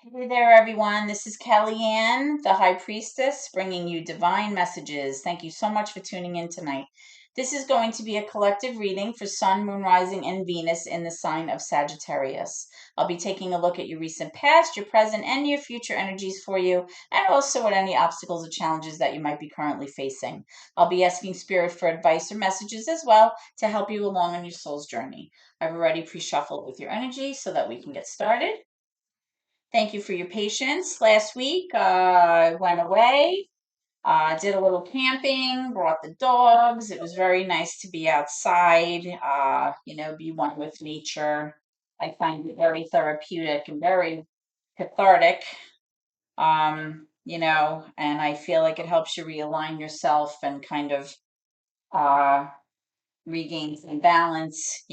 Hey there, everyone. This is Kellyanne, the High Priestess, bringing you divine messages. Thank you so much for tuning in tonight. This is going to be a collective reading for Sun, Moon, Rising, and Venus in the sign of Sagittarius. I'll be taking a look at your recent past, your present, and your future energies for you, and also at any obstacles or challenges that you might be currently facing. I'll be asking Spirit for advice or messages as well to help you along on your soul's journey. I've already pre-shuffled with your energy so that we can get started. Thank you for your patience. Last week, I went away, did a little camping, brought the dogs. It was very nice to be outside, be one with nature. I find it very therapeutic and very cathartic, and I feel like it helps you realign yourself and kind of uh, regain some balance.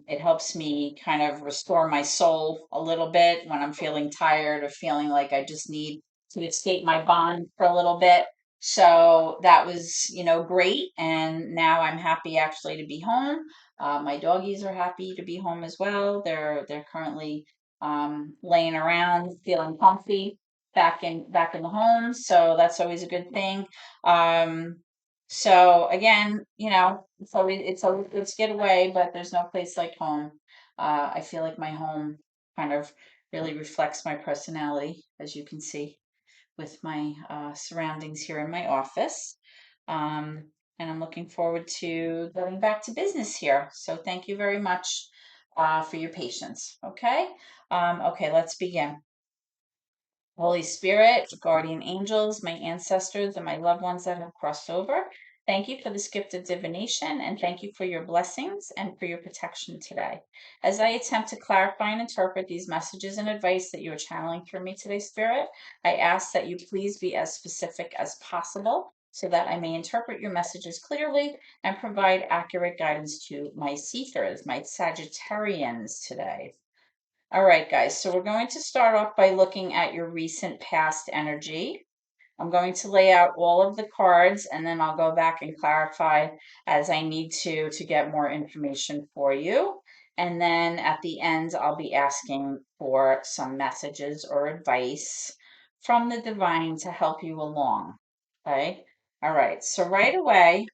It helps me kind of restore my soul a little bit when I'm feeling tired or feeling like I just need to escape my bond for a little bit. So that was, great. And now I'm happy actually to be home. My doggies are happy to be home as well. They're currently laying around, feeling comfy back in the home. So that's always a good thing. Um, so again, it's always good to get away, but there's no place like home. I feel like my home kind of really reflects my personality, as you can see with my surroundings here in my office. Um, and I'm looking forward to getting back to business here. So thank you very much for your patience. Okay, let's begin. Holy Spirit, guardian angels, my ancestors, and my loved ones that have crossed over, thank you for this gift of divination and thank you for your blessings and for your protection today. As I attempt to clarify and interpret these messages and advice that you are channeling through me today, Spirit, I ask that you please be as specific as possible so that I may interpret your messages clearly and provide accurate guidance to my seekers, my Sagittarians today. All right, guys, so we're going to start off by looking at your recent past energy. I'm going to lay out all of the cards and then I'll go back and clarify as I need to get more information for you. And then at the end, I'll be asking for some messages or advice from the divine to help you along. Okay. All right. So right away,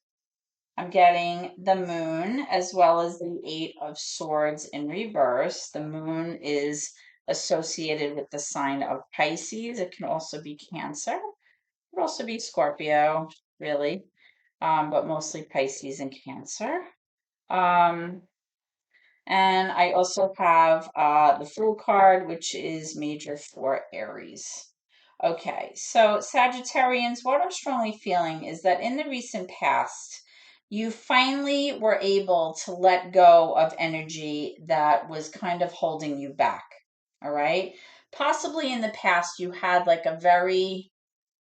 I'm getting the moon as well as the Eight of Swords in reverse. The moon is associated with the sign of Pisces. It can also be Cancer. It could also be Scorpio, really, but mostly Pisces and Cancer. Um, and I also have the Fool card, which is major for Aries. Okay, so Sagittarians, what I'm strongly feeling is that in the recent past, you finally were able to let go of energy that was kind of holding you back. All right. Possibly in the past, you had like a very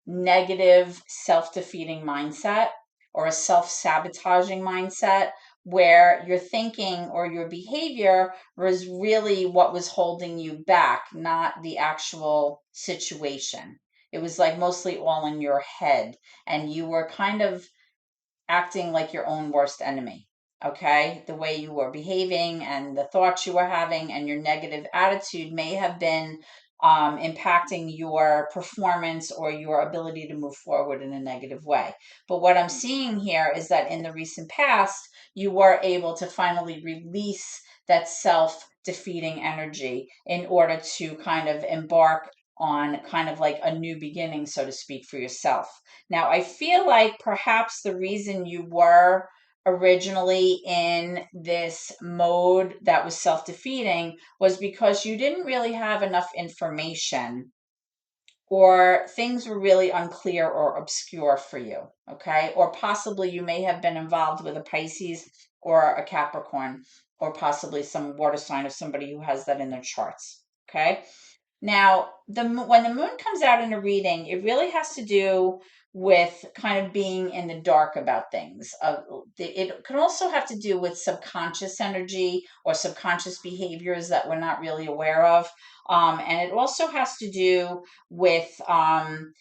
negative self-defeating mindset or a self-sabotaging mindset where your thinking or your behavior was really what was holding you back, not the actual situation. It was like mostly all in your head, and you were kind of acting like your own worst enemy. Okay, the way you were behaving and the thoughts you were having and your negative attitude may have been impacting your performance or your ability to move forward in a negative way. But what I'm seeing here is that in the recent past, you were able to finally release that self defeating energy in order to kind of embark on kind of like a new beginning, so to speak, for yourself. Now, I feel like perhaps the reason you were originally in this mode that was self defeating was because you didn't really have enough information or things were really unclear or obscure for you. Okay. Or possibly you may have been involved with a Pisces or a Capricorn or possibly some water sign or somebody who has that in their charts. Okay. Now, when the moon comes out in a reading, it really has to do with kind of being in the dark about things. It can also have to do with subconscious energy or subconscious behaviors that we're not really aware of. And it also has to do with, kind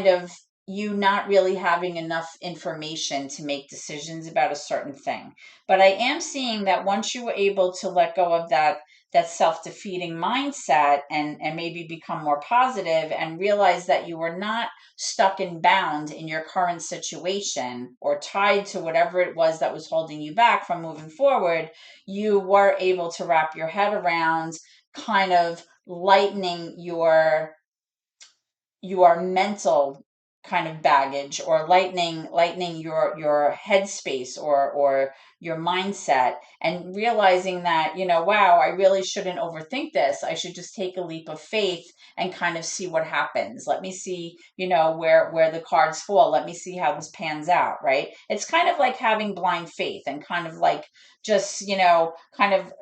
of you not really having enough information to make decisions about a certain thing. But I am seeing that once you were able to let go of that self-defeating mindset and maybe become more positive and realize that you are not stuck and bound in your current situation or tied to whatever it was that was holding you back from moving forward, you were able to wrap your head around kind of lightening your mental kind of baggage, or lightening your headspace or your mindset, and realizing that, wow, I really shouldn't overthink this. I should just take a leap of faith and kind of see what happens. Let me see, where the cards fall. Let me see how this pans out, right? It's kind of like having blind faith and kind of like just, kind of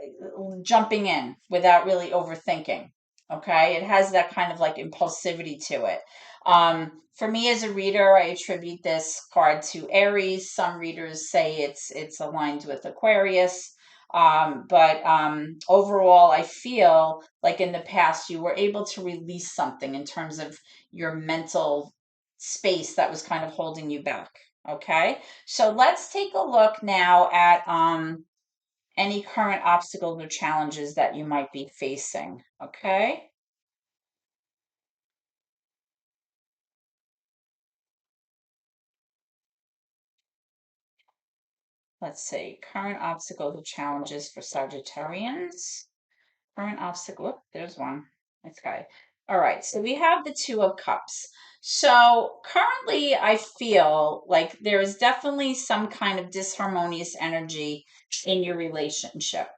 jumping in without really overthinking. Okay, it has that kind of like impulsivity to it. For me as a reader, I attribute this card to Aries. Some readers say it's aligned with Aquarius. But overall, I feel like in the past you were able to release something in terms of your mental space that was kind of holding you back. Okay, so let's take a look now at any current obstacles or challenges that you might be facing. Okay. Let's see, current obstacles or challenges for Sagittarians. Current obstacle, look, there's one. Nice guy. All right, so we have the Two of Cups. So currently, I feel like there is definitely some kind of disharmonious energy in your relationship.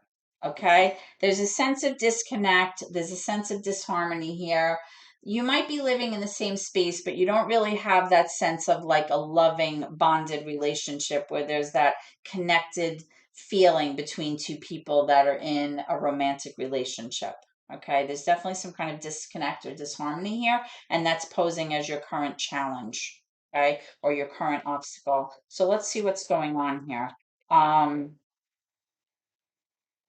Okay, there's a sense of disconnect, there's a sense of disharmony here. You might be living in the same space, but you don't really have that sense of like a loving, bonded relationship where there's that connected feeling between two people that are in a romantic relationship. Okay, there's definitely some kind of disconnect or disharmony here, and that's posing as your current challenge, okay, or your current obstacle. So let's see what's going on here. Can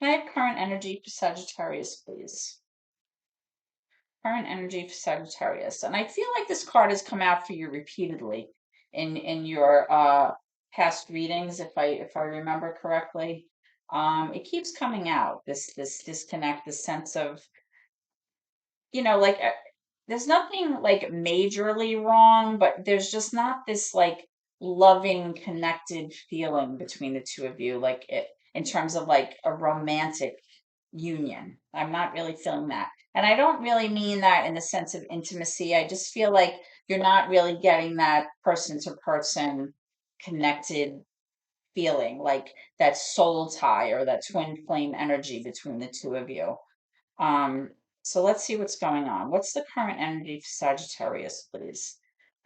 I have current energy for Sagittarius, please? Current energy for Sagittarius. And I feel like this card has come out for you repeatedly in your past readings, if I remember correctly. It keeps coming out, this disconnect, this sense of, like there's nothing like majorly wrong, but there's just not this like loving, connected feeling between the two of you, like it in terms of like a romantic union. I'm not really feeling that. And I don't really mean that in the sense of intimacy. I just feel like you're not really getting that person to person connected feeling, like that soul tie or that twin flame energy between the two of you. Um, so let's see what's going on. What's the current energy for Sagittarius, please?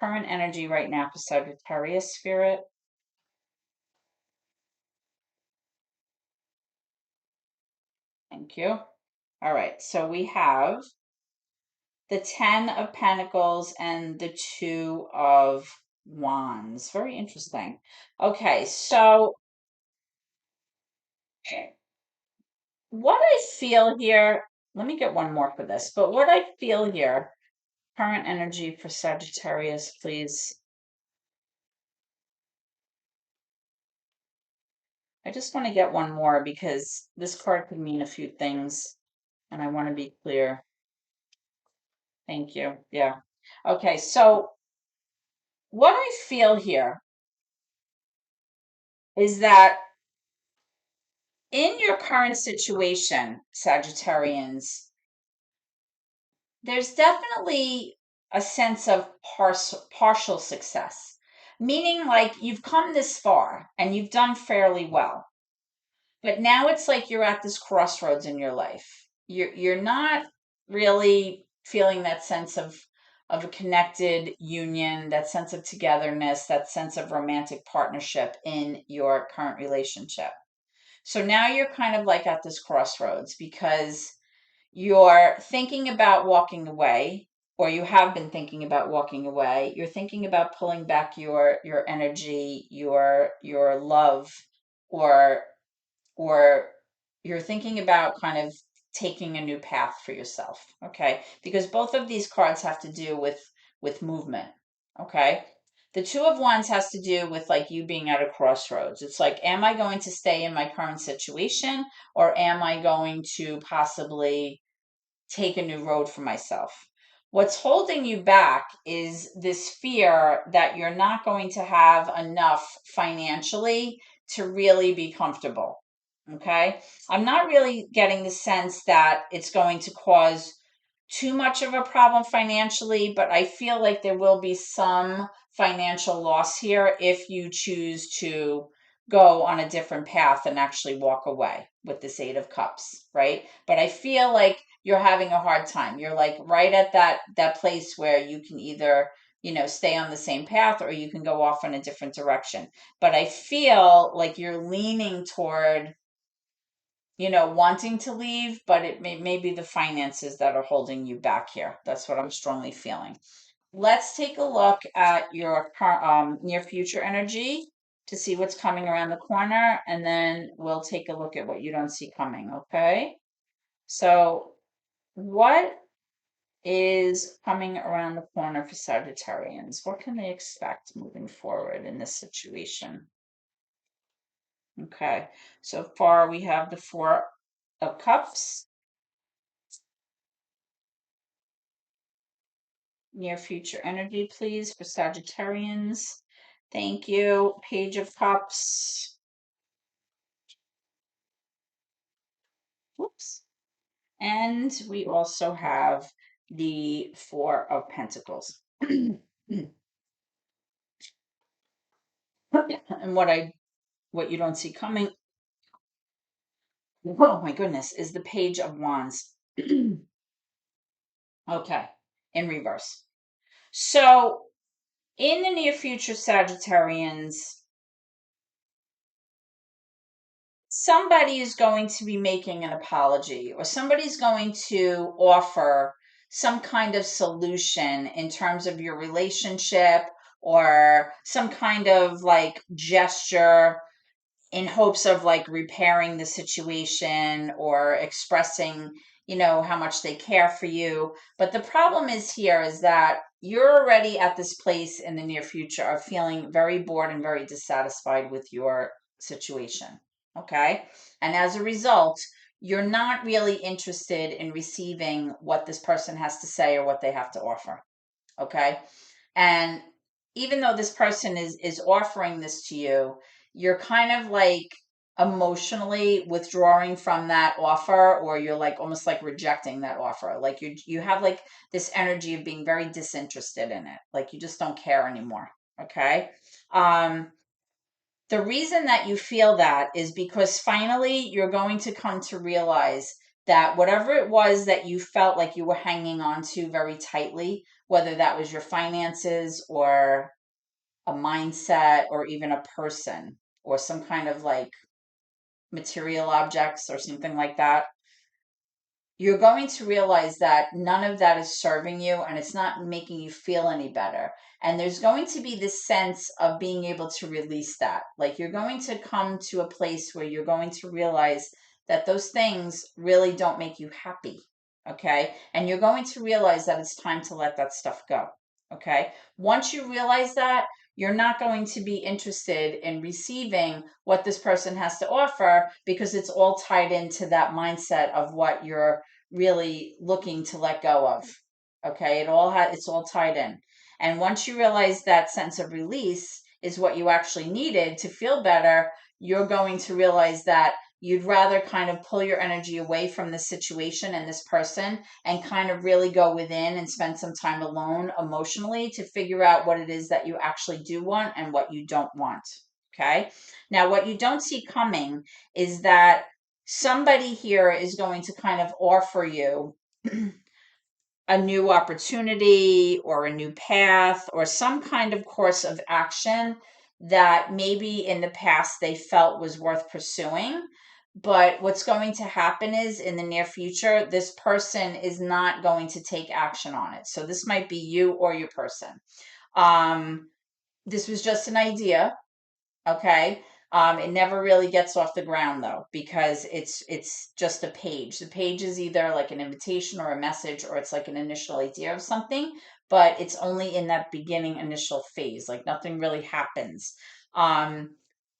Current energy right now for Sagittarius, Spirit. Thank you. All right, so we have the Ten of Pentacles and the Two of Wands. Very interesting. Okay, so what I feel here, let me get one more for this, but what I feel here, current energy for Sagittarius, please. I just want to get one more because this card could mean a few things and I want to be clear. Thank you. Yeah. Okay, so what I feel here is that in your current situation, Sagittarians, there's definitely a sense of partial success, meaning like you've come this far and you've done fairly well. But now it's like you're at this crossroads in your life. You're not really feeling that sense of a connected union, that sense of togetherness, that sense of romantic partnership in your current relationship. So now you're kind of like at this crossroads because you're thinking about walking away, or you have been thinking about walking away. You're thinking about pulling back your energy, your love, or or you're thinking about kind of taking a new path for yourself. Okay, because both of these cards have to do with movement. Okay, The Two of Wands has to do with like you being at a crossroads. It's like, am I going to stay in my current situation, or am I going to possibly take a new road for myself? What's holding you back is this fear that you're not going to have enough financially to really be comfortable. Okay. I'm not really getting the sense that it's going to cause too much of a problem financially, but I feel like there will be some financial loss here if you choose to go on a different path and actually walk away with this Eight of Cups, right? But I feel like you're having a hard time. You're like right at that place where you can either, stay on the same path or you can go off in a different direction. But I feel like you're leaning toward, wanting to leave, but it may be the finances that are holding you back here. That's what I'm strongly feeling. Let's take a look at your near future energy to see what's coming around the corner, and then we'll take a look at what you don't see coming, okay? So what is coming around the corner for Sagittarians? What can they expect moving forward in this situation? Okay, so far we have the Four of Cups. Near future energy, please, for Sagittarians. Thank you. Page of Cups. Whoops. And we also have the Four of Pentacles. And what you don't see coming, oh my goodness, is the Page of Wands. Okay, in reverse. So in the near future, Sagittarians, somebody is going to be making an apology, or somebody's going to offer some kind of solution in terms of your relationship, or some kind of like gesture in hopes of like repairing the situation or expressing, how much they care for you. But the problem is here is that you're already at this place in the near future of feeling very bored and very dissatisfied with your situation. Okay. And as a result, you're not really interested in receiving what this person has to say or what they have to offer. Okay. And even though this person is offering this to you, you're kind of like emotionally withdrawing from that offer, or you're like almost like rejecting that offer. Like you have like this energy of being very disinterested in it. Like you just don't care anymore. Okay. The reason that you feel that is because finally you're going to come to realize that whatever it was that you felt like you were hanging on to very tightly, whether that was your finances or a mindset or even a person or some kind of like material objects or something like that, you're going to realize that none of that is serving you and it's not making you feel any better. And there's going to be this sense of being able to release that. Like you're going to come to a place where you're going to realize that those things really don't make you happy. Okay. And you're going to realize that it's time to let that stuff go. Okay. Once you realize that, you're not going to be interested in receiving what this person has to offer because it's all tied into that mindset of what you're really looking to let go of. Okay, it's all tied in. And once you realize that sense of release is what you actually needed to feel better, you're going to realize that you'd rather kind of pull your energy away from the situation and this person and kind of really go within and spend some time alone emotionally to figure out what it is that you actually do want and what you don't want. Okay. Now, what you don't see coming is that somebody here is going to kind of offer you a new opportunity or a new path or some kind of course of action that maybe in the past they felt was worth pursuing. But what's going to happen is in the near future, this person is not going to take action on it. So this might be you or your person. This was just an idea. Okay. It never really gets off the ground though, because it's just a page. The page is either like an invitation or a message, or it's like an initial idea of something, but it's only in that beginning initial phase. Like nothing really happens. Um,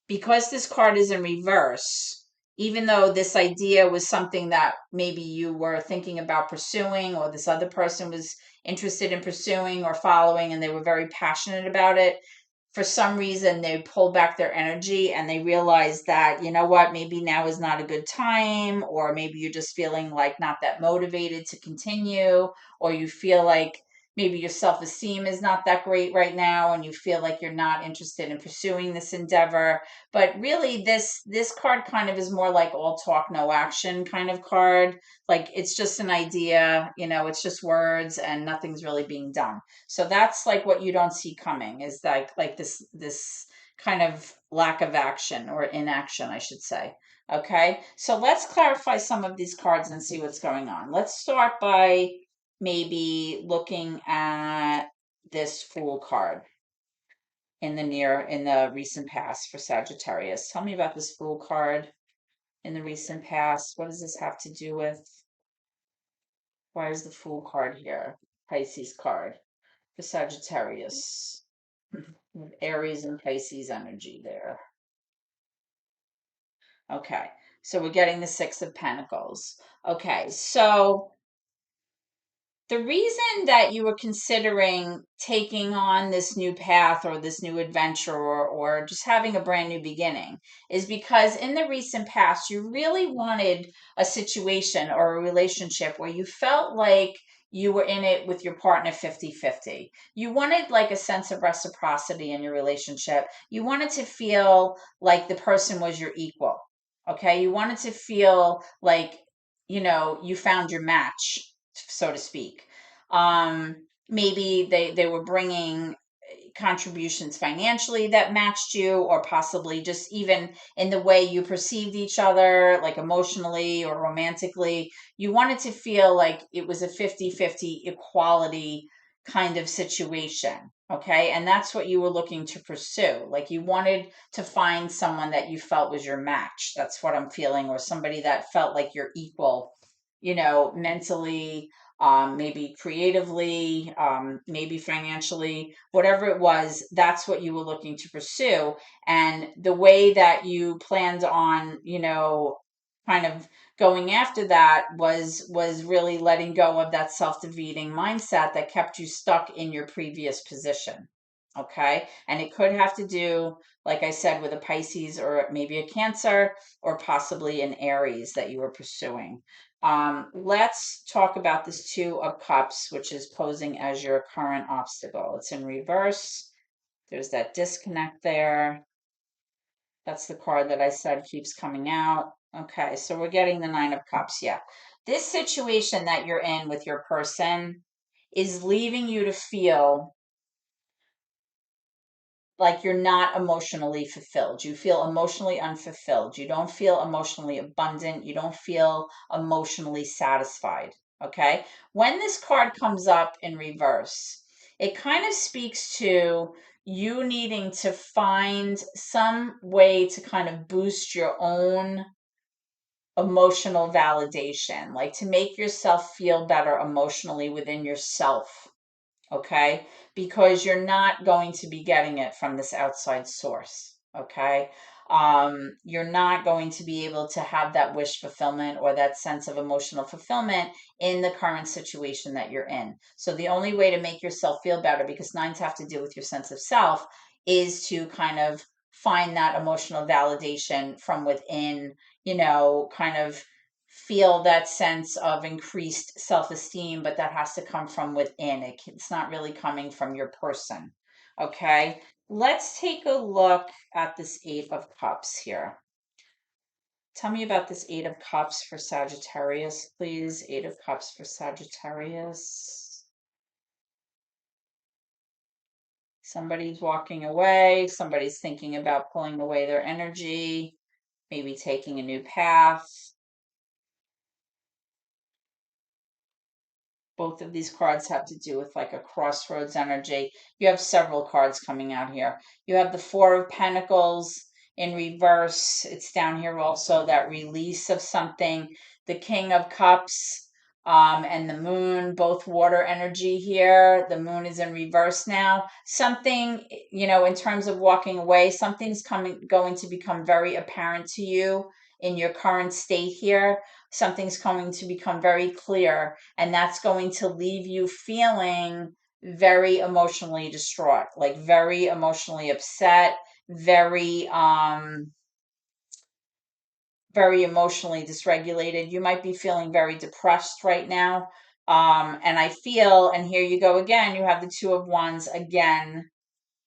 because this card is in reverse, even though this idea was something that maybe you were thinking about pursuing, or this other person was interested in pursuing or following, and they were very passionate about it, for some reason they pull back their energy and they realize that, you know what, maybe now is not a good time, or maybe you're just feeling like not that motivated to continue, or you feel like maybe your self-esteem is not that great right now and you feel like you're not interested in pursuing this endeavor. But really this card kind of is more like all talk no action kind of card. Like it's just an idea, it's just words and nothing's really being done. So that's like what you don't see coming, is like this kind of lack of action, or inaction, I should say. Okay, so let's clarify some of these cards and see what's going on. Let's start by maybe looking at this Fool card in the recent past for Sagittarius. Tell me about this Fool card in the recent past. What does this have to do with? Why is the Fool card here? Pisces card for Sagittarius. With Aries and Pisces energy there. Okay, so we're getting the Six of Pentacles. Okay, so the reason that you were considering taking on this new path or this new adventure, or just having a brand new beginning, is because in the recent past, you really wanted a situation or a relationship where you felt like you were in it with your partner 50-50. You wanted like a sense of reciprocity in your relationship. You wanted to feel like the person was your equal. Okay. You wanted to feel like, you found your match, so to speak. Maybe they were bringing contributions financially that matched you, or possibly just even in the way you perceived each other, like emotionally or romantically. You wanted to feel like it was a 50-50 equality kind of situation. Okay. And that's what you were looking to pursue. Like you wanted to find someone that you felt was your match. That's what I'm feeling, or somebody that felt like you're equal, mentally, maybe creatively, maybe financially, whatever it was, that's what you were looking to pursue. And the way that you planned on, kind of going after that was really letting go of that self-defeating mindset that kept you stuck in your previous position. Okay. And it could have to do, like I said, with a Pisces or maybe a Cancer, or possibly an Aries that you were pursuing. Let's talk about this Two of Cups, which is posing as your current obstacle. It's in reverse. There's that disconnect there. That's the card that I said keeps coming out. Okay, so we're getting the Nine of Cups. Yeah. This situation that you're in with your person is leaving you to feel like you're not emotionally fulfilled. You feel emotionally unfulfilled. You don't feel emotionally abundant. You don't feel emotionally satisfied. Okay. When this card comes up in reverse, it kind of speaks to you needing to find some way to kind of boost your own emotional validation, like to make yourself feel better emotionally within yourself. Okay, because you're not going to be getting it from this outside source. Okay, you're not going to be able to have that wish fulfillment or that sense of emotional fulfillment in the current situation that you're in. So the only way to make yourself feel better, because nines have to do with your sense of self, is to kind of find that emotional validation from within, kind of feel that sense of increased self-esteem, but that has to come from within. It's not really coming from your person. Okay, let's take a look at this Eight of Cups here. Tell me about this Eight of Cups for Sagittarius, please. Eight of Cups for Sagittarius. Somebody's walking away. Somebody's thinking about pulling away their energy, maybe taking a new path. Both of these cards have to do with like a crossroads energy. You have several cards coming out here. You have the Four of Pentacles in reverse. It's down here also, that release of something. The King of Cups. and the moon, both water energy here. The moon is in reverse now. Something, in terms of walking away, something's going to become very apparent to you in your current state here. Something's going to become very clear, and that's going to leave you feeling very emotionally distraught, like very emotionally upset, very emotionally dysregulated. You might be feeling very depressed right now. And I feel, and here you go again, you have the Two of Wands again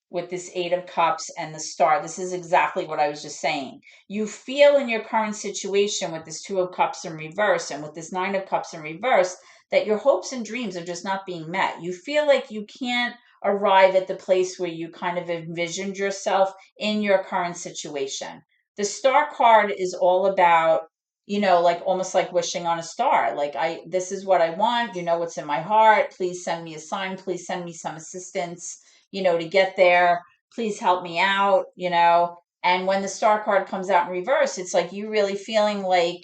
with this Eight of Cups and the Star. This is exactly what I was just saying. You feel in your current situation with this Two of Cups in reverse and with this Nine of Cups in reverse that your hopes and dreams are just not being met. You feel like you can't arrive at the place where you kind of envisioned yourself in your current situation. The Star card is all about, like almost like wishing on a star. Like, this is what I want. You know what's in my heart. Please send me a sign. Please send me some assistance, to get there. Please help me out. And when the Star card comes out in reverse, it's like you really feeling like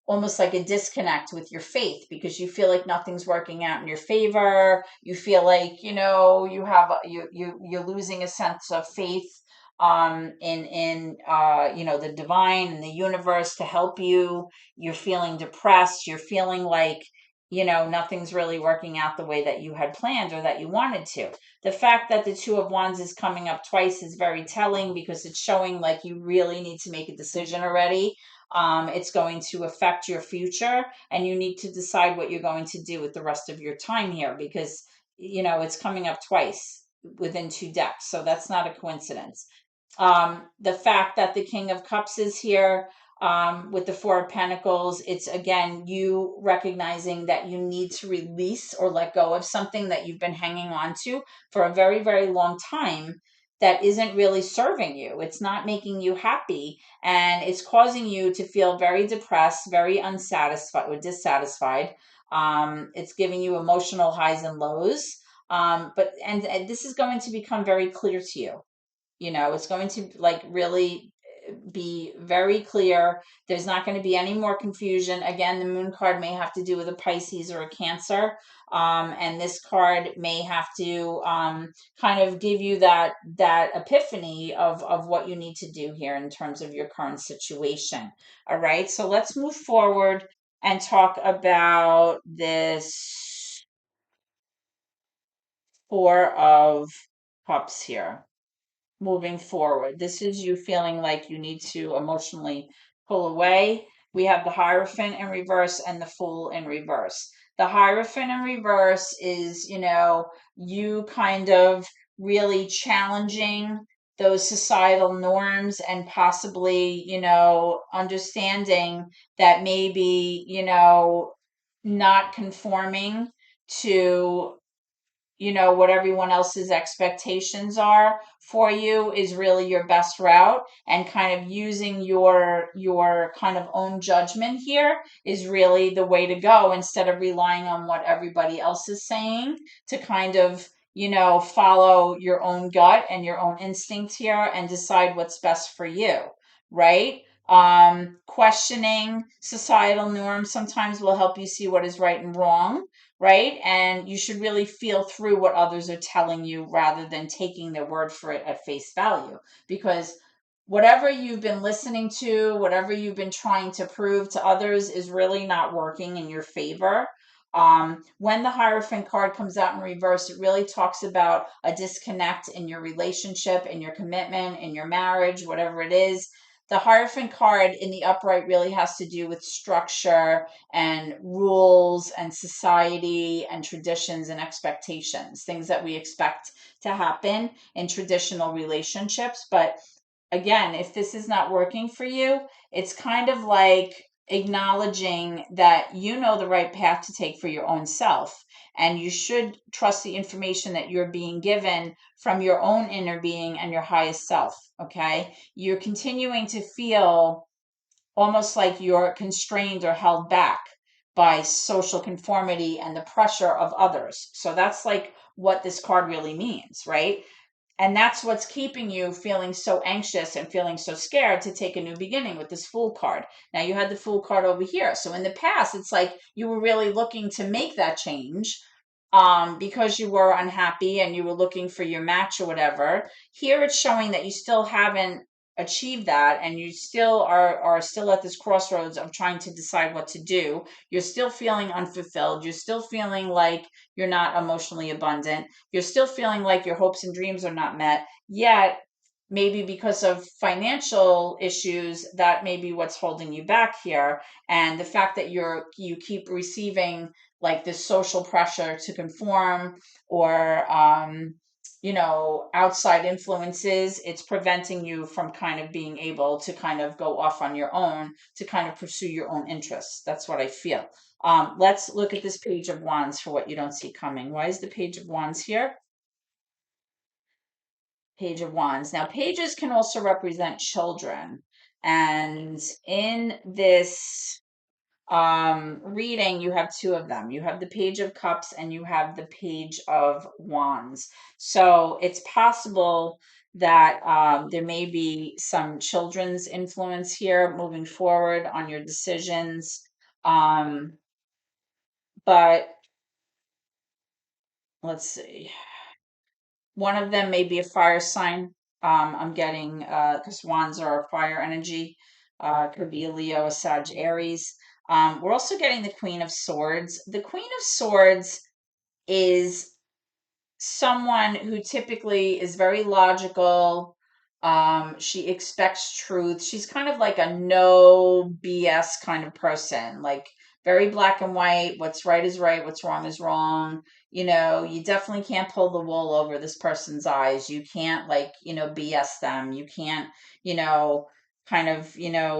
almost like a disconnect with your faith, because you feel like nothing's working out in your favor. You feel like, you're losing a sense of faith in the divine and the universe to help you. You're feeling depressed. You're feeling like, nothing's really working out the way that you had planned or that you wanted to. The fact that the Two of Wands is coming up twice is very telling, because it's showing like you really need to make a decision already. It's going to affect your future, and you need to decide what you're going to do with the rest of your time here, because it's coming up twice within two decks, so that's not a coincidence. The fact that the King of Cups is here with the Four of Pentacles, it's again you recognizing that you need to release or let go of something that you've been hanging on to for a very, very long time that isn't really serving you. It's not making you happy, and it's causing you to feel very depressed, very unsatisfied or dissatisfied. It's giving you emotional highs and lows. And this is going to become very clear to you. It's going to like really be very clear. There's not going to be any more confusion. Again, the moon card may have to do with a Pisces or a Cancer. And this card may have to kind of give you that epiphany of what you need to do here in terms of your current situation. All right, so let's move forward and talk about this Four of Cups here. Moving forward, this is you feeling like you need to emotionally pull away. We have the Hierophant in reverse and the Fool in reverse. The Hierophant in reverse is, you kind of really challenging those societal norms, and possibly, understanding that maybe, not conforming to what everyone else's expectations are for you is really your best route, and kind of using your kind of own judgment here is really the way to go, instead of relying on what everybody else is saying, to kind of follow your own gut and your own instinct here and decide what's best for you, right? Questioning societal norms sometimes will help you see what is right and wrong, right? And you should really feel through what others are telling you rather than taking their word for it at face value. Because whatever you've been listening to, whatever you've been trying to prove to others is really not working in your favor. When the Hierophant card comes out in reverse, it really talks about a disconnect in your relationship, in your commitment, in your marriage, whatever it is. The Hierophant card in the upright really has to do with structure and rules and society and traditions and expectations, things that we expect to happen in traditional relationships. But again, if this is not working for you, it's kind of like acknowledging that you know the right path to take for your own self, and you should trust the information that you're being given from your own inner being and your highest self. Okay, you're continuing to feel almost like you're constrained or held back by social conformity and the pressure of others. So that's like what this card really means, right? And that's what's keeping you feeling so anxious and feeling so scared to take a new beginning with this Fool card. Now you had the Fool card over here. So in the past, it's like you were really looking to make that change because you were unhappy and you were looking for your match or whatever. Here it's showing that you still haven't achieved that, and you still are still at this crossroads of trying to decide what to do. You're still feeling unfulfilled. You're still feeling like you're not emotionally abundant. You're still feeling like your hopes and dreams are not met. Yet maybe because of financial issues, that may be what's holding you back here. And the fact that you keep receiving like this social pressure to conform, or outside influences, it's preventing you from kind of being able to kind of go off on your own to kind of pursue your own interests. That's what I feel. Let's look at this Page of Wands for what you don't see coming. Why is the Page of Wands here? Page of Wands. Now, pages can also represent children. And in this reading, you have two of them. You have the Page of Cups and you have the Page of Wands. So it's possible that there may be some children's influence here moving forward on your decisions. But let's see. One of them may be a fire sign. I'm getting, because wands are a fire energy. Could be a Leo, a Sag, Aries. We're also getting the Queen of Swords. The Queen of Swords is someone who typically is very logical. She expects truth. She's kind of like a no BS kind of person, like very black and white. What's right is right, what's wrong is wrong. You definitely can't pull the wool over this person's eyes. You can't, like, BS them. You can't, you know, kind of,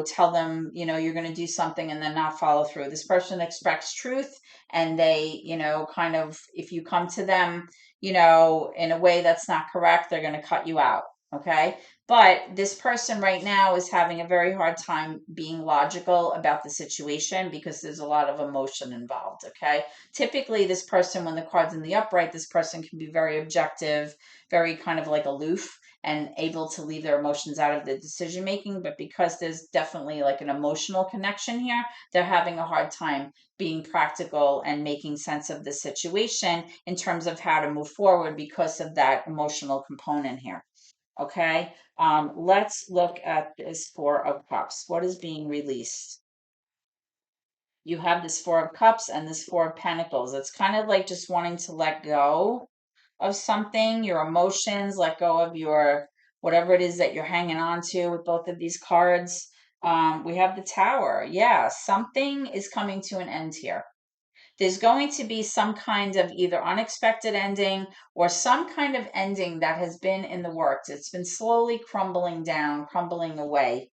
tell them, you're going to do something and then not follow through. This person expects truth, and they, kind of, if you come to them, in a way that's not correct, they're going to cut you out. Okay. But this person right now is having a very hard time being logical about the situation because there's a lot of emotion involved. Okay. Typically, this person, when the card's in the upright, this person can be very objective, very kind of like aloof, and able to leave their emotions out of the decision making. But because there's definitely like an emotional connection here, they're having a hard time being practical and making sense of the situation in terms of how to move forward because of that emotional component here. Okay, let's look at this Four of Cups. What is being released? You have this Four of Cups and this Four of Pentacles. It's kind of like just wanting to let go of something, your emotions, let go of your whatever it is that you're hanging on to with both of these cards. We have the Tower. Yeah, something is coming to an end here. There's going to be some kind of either unexpected ending or some kind of ending that has been in the works. It's been slowly crumbling down, crumbling away.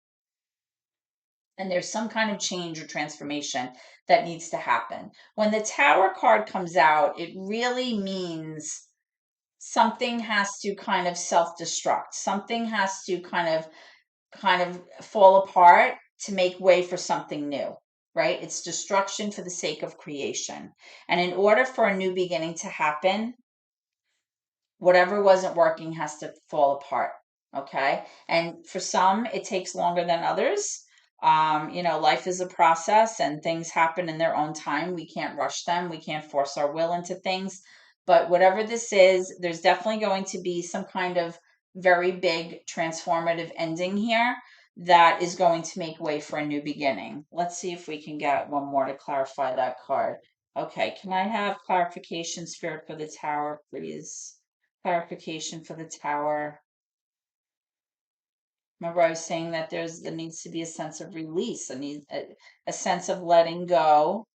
And there's some kind of change or transformation that needs to happen. When the Tower card comes out, it really means something has to kind of self-destruct. Something has to kind of fall apart to make way for something new, right? It's destruction for the sake of creation. And in order for a new beginning to happen, whatever wasn't working has to fall apart. Okay. And for some, it takes longer than others. Life is a process and things happen in their own time. We can't rush them. We can't force our will into things. But whatever this is, there's definitely going to be some kind of very big transformative ending here that is going to make way for a new beginning. Let's see if we can get one more to clarify that card. Okay, can I have clarification, Spirit, for the Tower, please? Clarification for the Tower. Remember, I was saying that there needs to be a sense of release, a sense of letting go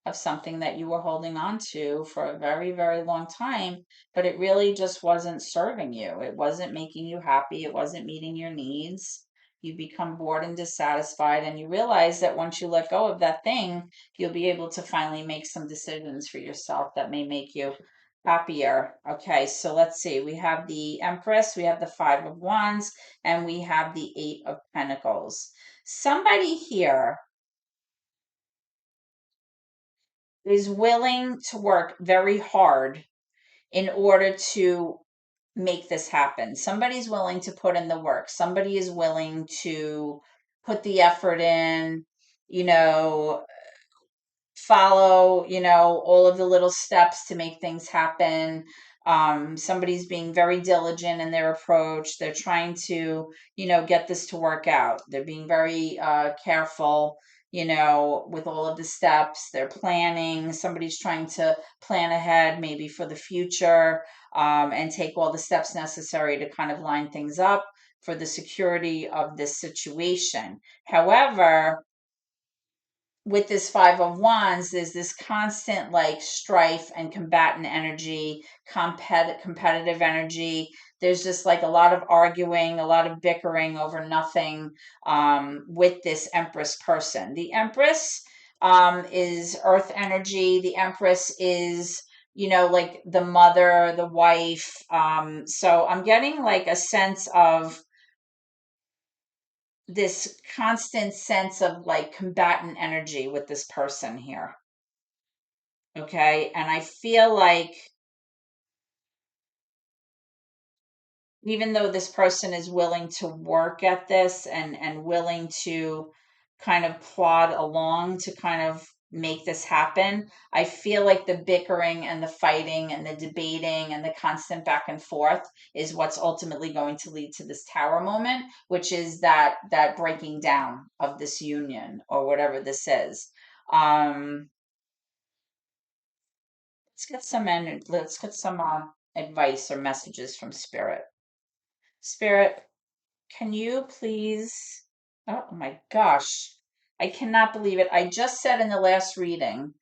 of something that you were holding on to for a very, very long time, but it really just wasn't serving you. It wasn't making you happy. It wasn't meeting your needs. You become bored and dissatisfied, and you realize that once you let go of that thing, you'll be able to finally make some decisions for yourself that may make you happier. Okay, so let's see. We have the Empress, we have the Five of Wands, and we have the Eight of Pentacles. Somebody here is willing to work very hard in order to make this happen. Somebody's willing to put in the work. Somebody is willing to put the effort in, you know, follow, all of the little steps to make things happen. Somebody's being very diligent in their approach. They're trying to, get this to work out. They're being very careful, with all of the steps. They're planning. Somebody's trying to plan ahead, maybe for the future, and take all the steps necessary to kind of line things up for the security of this situation. However, with this Five of Wands, there's this constant like strife and combatant energy, competitive energy. There's just like a lot of arguing, a lot of bickering over nothing, with this Empress person. The Empress is earth energy. The Empress is, like the mother, the wife. So I'm getting like a sense of this constant sense of like combatant energy with this person here. Okay. And I feel like even though this person is willing to work at this and willing to kind of plod along to kind of make this happen, I feel like the bickering and the fighting and the debating and the constant back and forth is what's ultimately going to lead to this tower moment, which is that breaking down of this union or whatever this is. um let's get some advice or messages from spirit. Spirit, can you please? Oh my gosh. I cannot believe it. I just said in the last reading,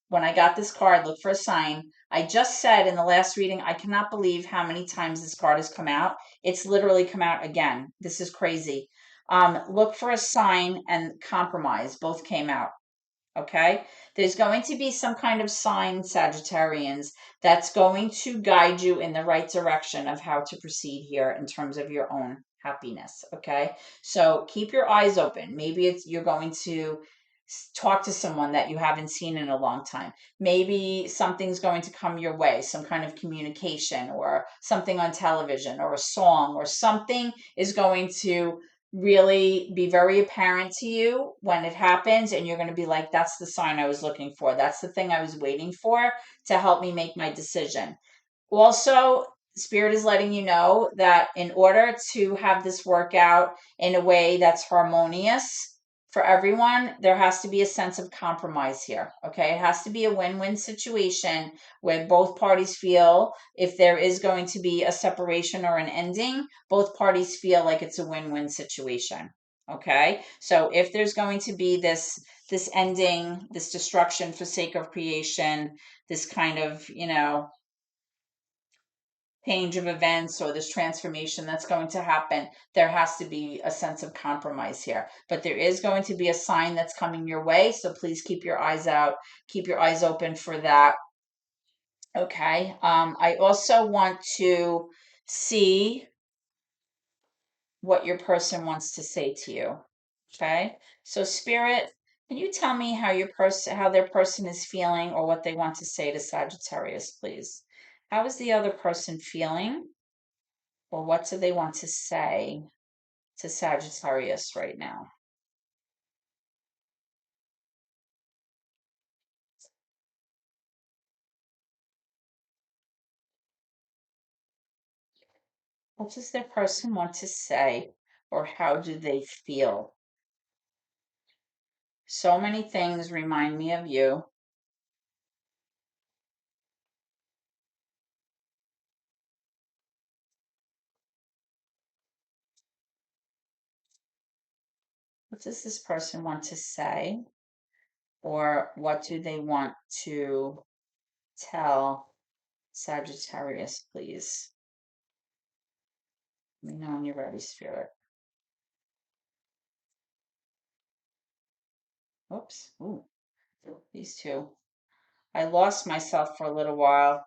when I got this card, look for a sign. I just said in the last reading, I cannot believe how many times this card has come out. It's literally come out again. This is crazy. Look for a sign and compromise. Both came out. Okay. There's going to be some kind of sign, Sagittarians, that's going to guide you in the right direction of how to proceed here in terms of your own happiness. Okay. So keep your eyes open. Maybe you're going to talk to someone that you haven't seen in a long time. Maybe something's going to come your way, some kind of communication or something on television or a song or something is going to really be very apparent to you when it happens, and you're going to be like, that's the sign I was looking for, that's the thing I was waiting for to help me make my decision. Also, spirit is letting you know that in order to have this work out in a way that's harmonious for everyone, there has to be a sense of compromise here. Okay. It has to be a win-win situation where both parties feel, if there is going to be a separation or an ending, both parties feel like it's a win-win situation. Okay. So if there's going to be this ending, this destruction for sake of creation, this kind of, change of events or this transformation that's going to happen, there has to be a sense of compromise here. But there is going to be a sign that's coming your way. So please keep your eyes out, keep your eyes open for that. Okay. I also want to see what your person wants to say to you. Okay. So spirit, can you tell me how their person is feeling or what they want to say to Sagittarius, please? How is the other person feeling? Or what do they want to say to Sagittarius right now? What does their person want to say, or how do they feel? So many things remind me of you. What does this person want to say, or what do they want to tell Sagittarius, please? Let me know when you're ready, Spirit. Oops. Ooh, these two. I lost myself for a little while.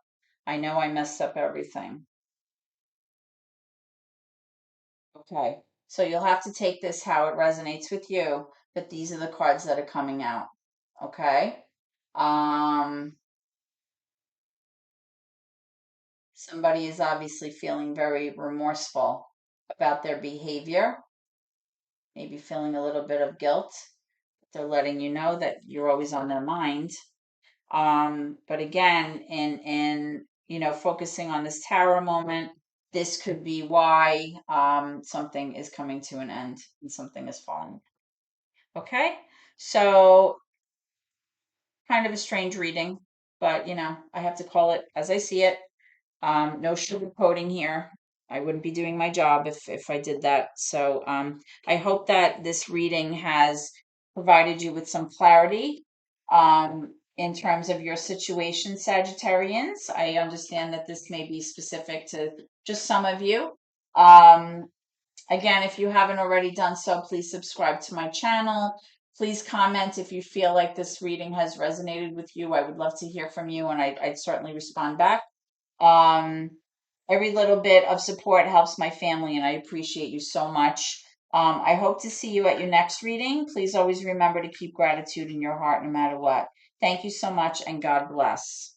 I know I messed up everything. Okay, so you'll have to take this how it resonates with you, but these are the cards that are coming out. Okay. Um, Somebody is obviously feeling very remorseful about their behavior, maybe feeling a little bit of guilt. They're letting you know that you're always on their mind. But again, in focusing on this tower moment, this could be why something is coming to an end and something is falling. Okay, so kind of a strange reading, but I have to call it as I see it. No sugarcoating here. I wouldn't be doing my job if I did that. So I hope that this reading has provided you with some clarity in terms of your situation, Sagittarians. I understand that this may be specific to just some of you. Um, Again, if you haven't already done so, please subscribe to my channel. Please comment if you feel like this reading has resonated with you. I would love to hear from you, and I'd certainly respond back. Um, every little bit of support helps my family, and I appreciate you so much. I hope to see you at your next reading. Please always remember to keep gratitude in your heart no matter what. Thank you so much, and God bless.